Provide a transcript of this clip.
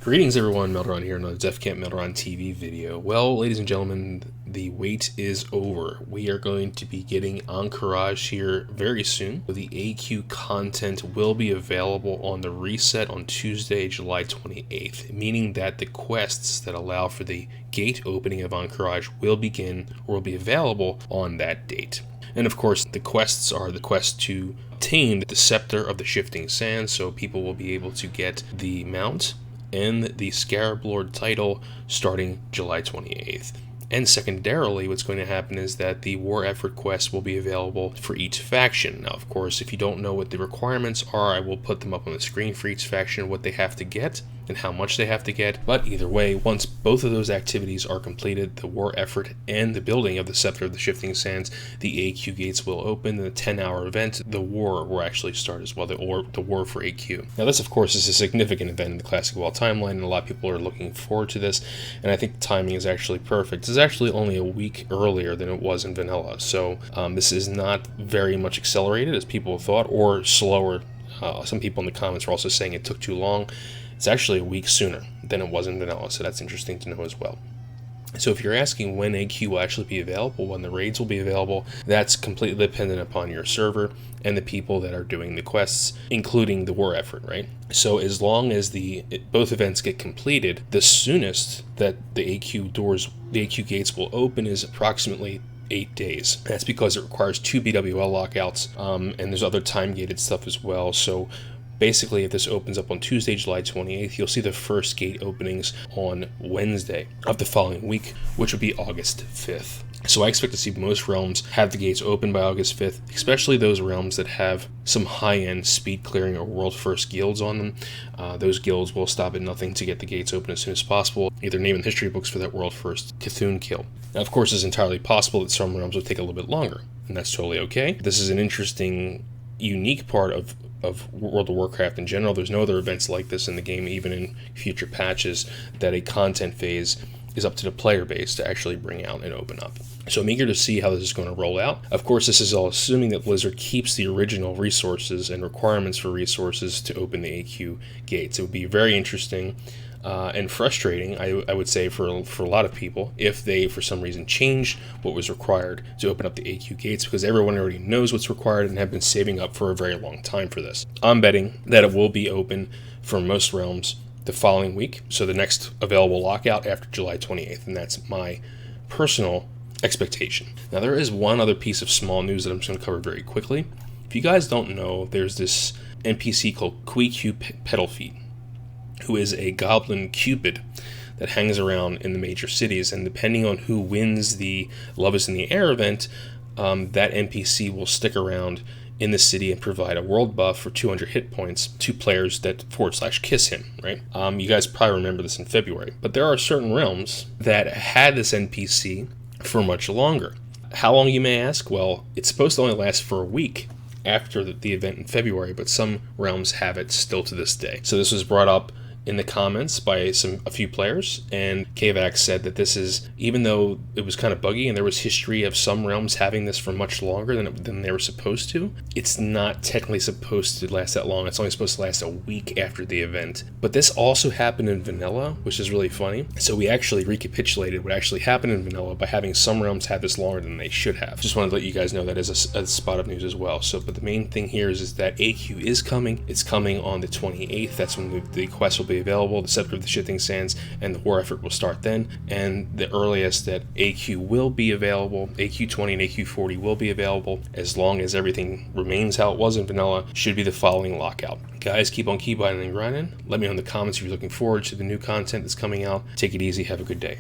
Greetings everyone, Melderon here, another Defcamp Melderon TV video. Well, ladies and gentlemen, the wait is over. We are going to be getting Ahn'Qiraj here very soon. The AQ content will be available on the reset on Tuesday, July 28th, meaning that the quests that allow for the gate opening of Ahn'Qiraj will begin or will be available on that date. And of course, the quests are the quest to obtain the Scepter of the Shifting Sands, so people will be able to get the mount and the Scarab Lord title starting July 28th. And secondarily, what's going to happen is that the war effort quest will be available for each faction. Now, of course, if you don't know what the requirements are, I will put them up on the screen for each faction, what they have to get and how much they have to get. But either way, once both of those activities are completed, the war effort and the building of the Scepter of the Shifting Sands, the AQ gates will open. In the 10-hour event, the war will actually start as well, the war for AQ. Now, this, of course, is a significant event in the Classic WoW timeline, and a lot of people are looking forward to this, and I think the timing is actually perfect. It's actually only a week earlier than it was in vanilla, so this is not very much accelerated as people thought, or slower. Some people in the comments were also saying it took too long. It's actually a week sooner than it was in vanilla, so that's interesting to know as well. So if you're asking when AQ will actually be available, when the raids will be available, that's completely dependent upon your server and the people that are doing the quests, including the war effort, right? So as long as both events get completed, the soonest that the AQ gates will open is approximately 8 days. That's because it requires 2 BWL lockouts, and there's other time-gated stuff as well. So basically, if this opens up on Tuesday, July 28th, you'll see the first gate openings on Wednesday of the following week, which will be August 5th. So I expect to see most realms have the gates open by August 5th, especially those realms that have some high-end speed clearing or world first guilds on them. Those guilds will stop at nothing to get the gates open as soon as possible, either name in the history books for that world first Cthulhu kill. Now, of course, it's entirely possible that some realms will take a little bit longer, and that's totally okay. This is an interesting, unique part of World of Warcraft in general. There's no other events like this in the game, even in future patches, that a content phase is up to the player base to actually bring out and open up. So I'm eager to see how this is going to roll out. Of course, this is all assuming that Blizzard keeps the original resources and requirements for resources to open the AQ gates. It would be very interesting and frustrating, I would say, for a lot of people, if they, for some reason, changed what was required to open up the AQ gates, because everyone already knows what's required and have been saving up for a very long time for this. I'm betting that it will be open for most realms the following week, so the next available lockout after July 28th, and that's my personal expectation. Now, there is one other piece of small news that I'm just going to cover very quickly. If you guys don't know, there's this NPC called Q Petalfeet, who is a goblin cupid that hangs around in the major cities, and depending on who wins the Love is in the Air event, that NPC will stick around in the city and provide a world buff for 200 hit points to players that / kiss him, right? You guys probably remember this in February, but there are certain realms that had this NPC for much longer. How long, you may ask? Well, it's supposed to only last for a week after the event in February, but some realms have it still to this day. So this was brought up in the comments by a few players, and Kvax said that this is, even though it was kind of buggy and there was history of some realms having this for much longer than they were supposed to, it's not technically supposed to last that long. It's only supposed to last a week after the event. But this also happened in vanilla, which is really funny. So we actually recapitulated what actually happened in vanilla by having some realms have this longer than they should have. Just wanted to let you guys know that as a spot of news as well. So, but the main thing here is that AQ is coming. It's coming on the 28th. That's when the quest will be available, the Scepter of the Shifting Sands, and the war effort will start then. And the earliest that AQ will be available, AQ 20 and AQ 40 will be available, as long as everything remains how it was in vanilla, should be the following lockout. Guys, keep on keybinding and grinding. Let me know in the comments if you're looking forward to the new content that's coming out. Take it easy. Have a good day.